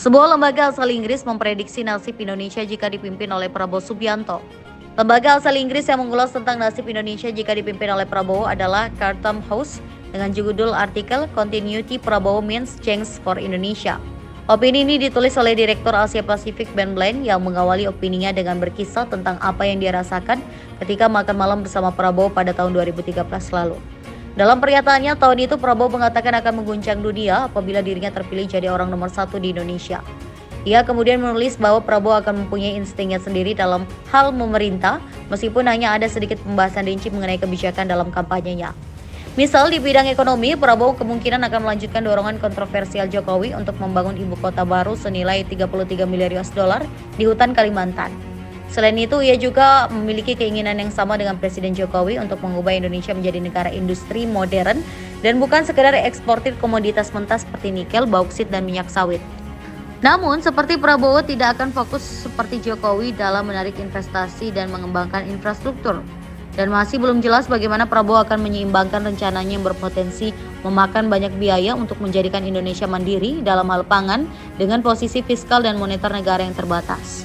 Sebuah lembaga asal Inggris memprediksi nasib Indonesia jika dipimpin oleh Prabowo Subianto. Lembaga asal Inggris yang mengulas tentang nasib Indonesia jika dipimpin oleh Prabowo adalah Chatham House dengan judul artikel Continuity Prabowo Means Change for Indonesia. Opini ini ditulis oleh Direktur Asia Pasifik Ben Bland yang mengawali opininya dengan berkisah tentang apa yang dia rasakan ketika makan malam bersama Prabowo pada tahun 2013 lalu. Dalam pernyataannya tahun itu Prabowo mengatakan akan mengguncang dunia apabila dirinya terpilih jadi orang nomor 1 di Indonesia. Ia kemudian menulis bahwa Prabowo akan mempunyai instingnya sendiri dalam hal memerintah meskipun hanya ada sedikit pembahasan rinci mengenai kebijakan dalam kampanyenya. Misal di bidang ekonomi, Prabowo kemungkinan akan melanjutkan dorongan kontroversial Jokowi untuk membangun ibu kota baru senilai 33 miliar US dollar di hutan Kalimantan. Selain itu, ia juga memiliki keinginan yang sama dengan Presiden Jokowi untuk mengubah Indonesia menjadi negara industri modern dan bukan sekedar eksportir komoditas mentah seperti nikel, bauksit, dan minyak sawit. Namun, seperti Prabowo tidak akan fokus seperti Jokowi dalam menarik investasi dan mengembangkan infrastruktur. Dan masih belum jelas bagaimana Prabowo akan menyeimbangkan rencananya yang berpotensi memakan banyak biaya untuk menjadikan Indonesia mandiri dalam hal pangan dengan posisi fiskal dan moneter negara yang terbatas.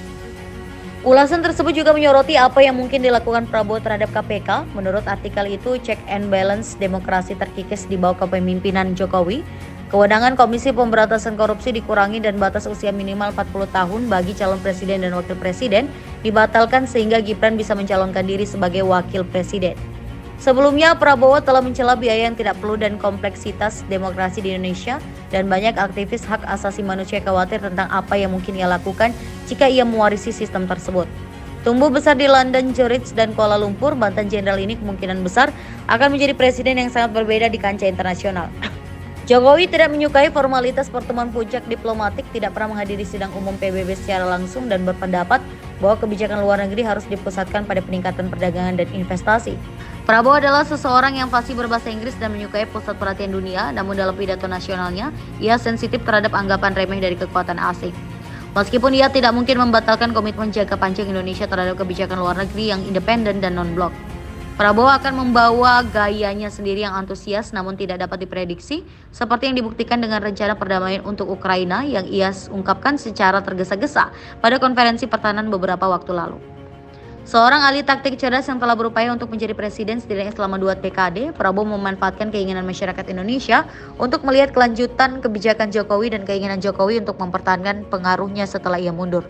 Ulasan tersebut juga menyoroti apa yang mungkin dilakukan Prabowo terhadap KPK. Menurut artikel itu, check and balance demokrasi terkikis di bawah kepemimpinan Jokowi. Kewenangan Komisi Pemberantasan Korupsi dikurangi dan batas usia minimal 40 tahun bagi calon presiden dan wakil presiden dibatalkan sehingga Gibran bisa mencalonkan diri sebagai wakil presiden. Sebelumnya, Prabowo telah mencela biaya yang tidak perlu dan kompleksitas demokrasi di Indonesia, dan banyak aktivis hak asasi manusia khawatir tentang apa yang mungkin ia lakukan jika ia mewarisi sistem tersebut. Tumbuh besar di London, Zurich, dan Kuala Lumpur, mantan jenderal ini kemungkinan besar akan menjadi presiden yang sangat berbeda di kancah internasional. Jokowi tidak menyukai formalitas pertemuan puncak diplomatik, tidak pernah menghadiri sidang umum PBB secara langsung, dan berpendapat bahwa kebijakan luar negeri harus dipusatkan pada peningkatan perdagangan dan investasi. Prabowo adalah seseorang yang fasih berbahasa Inggris dan menyukai pusat perhatian dunia, namun dalam pidato nasionalnya, ia sensitif terhadap anggapan remeh dari kekuatan asing. Meskipun ia tidak mungkin membatalkan komitmen jangka panjang Indonesia terhadap kebijakan luar negeri yang independen dan non-blok. Prabowo akan membawa gayanya sendiri yang antusias namun tidak dapat diprediksi, seperti yang dibuktikan dengan rencana perdamaian untuk Ukraina yang ia ungkapkan secara tergesa-gesa pada konferensi pertahanan beberapa waktu lalu. Seorang ahli taktik cerdas yang telah berupaya untuk menjadi presiden setidaknya selama 2 dekade, Prabowo memanfaatkan keinginan masyarakat Indonesia untuk melihat kelanjutan kebijakan Jokowi dan keinginan Jokowi untuk mempertahankan pengaruhnya setelah ia mundur.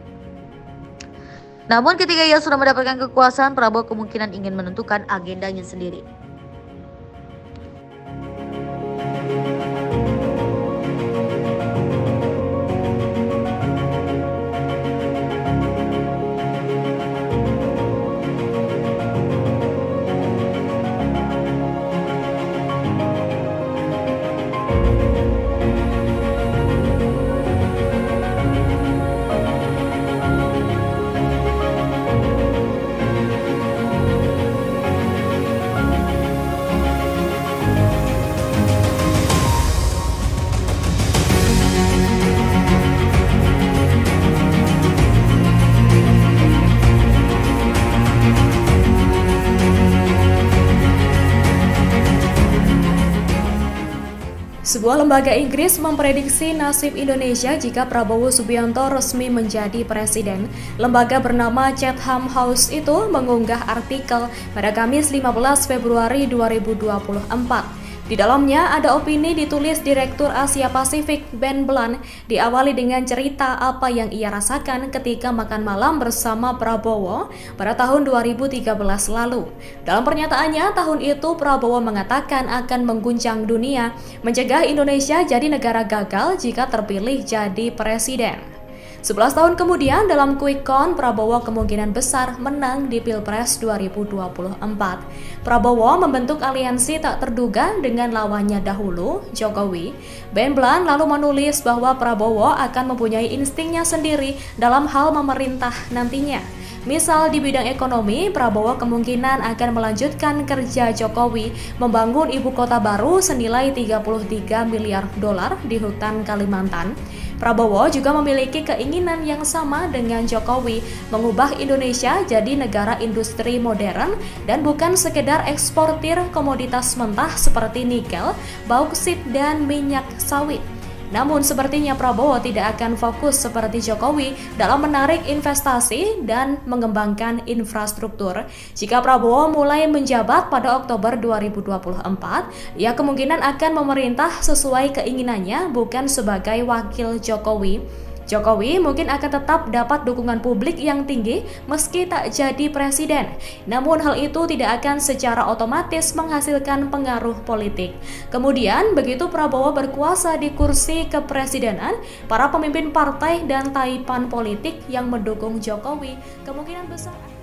Namun ketika ia sudah mendapatkan kekuasaan, Prabowo kemungkinan ingin menentukan agendanya sendiri. Sebuah lembaga Inggris memprediksi nasib Indonesia jika Prabowo Subianto resmi menjadi presiden. Lembaga bernama Chatham House itu mengunggah artikel pada Kamis 15 Februari 2024. Di dalamnya ada opini ditulis Direktur Asia Pasifik Ben Bland, diawali dengan cerita apa yang ia rasakan ketika makan malam bersama Prabowo pada tahun 2013 lalu. Dalam pernyataannya, tahun itu Prabowo mengatakan akan mengguncang dunia, mencegah Indonesia jadi negara gagal jika terpilih jadi presiden. 11 tahun kemudian dalam quick count, Prabowo kemungkinan besar menang di Pilpres 2024. Prabowo membentuk aliansi tak terduga dengan lawannya dahulu, Jokowi. Ben Bland lalu menulis bahwa Prabowo akan mempunyai instingnya sendiri dalam hal memerintah nantinya. Misal di bidang ekonomi, Prabowo kemungkinan akan melanjutkan kerja Jokowi membangun ibu kota baru senilai 33 miliar dolar di hutan Kalimantan. Prabowo juga memiliki keinginan yang sama dengan Jokowi, mengubah Indonesia jadi negara industri modern dan bukan sekedar eksportir komoditas mentah seperti nikel, bauksit, dan minyak sawit. Namun sepertinya Prabowo tidak akan fokus seperti Jokowi dalam menarik investasi dan mengembangkan infrastruktur. Jika Prabowo mulai menjabat pada Oktober 2024, ia kemungkinan akan memerintah sesuai keinginannya, bukan sebagai wakil Jokowi. Jokowi mungkin akan tetap dapat dukungan publik yang tinggi meski tak jadi presiden. Namun hal itu tidak akan secara otomatis menghasilkan pengaruh politik. Kemudian begitu Prabowo berkuasa di kursi kepresidenan, para pemimpin partai dan taipan politik yang mendukung Jokowi kemungkinan besar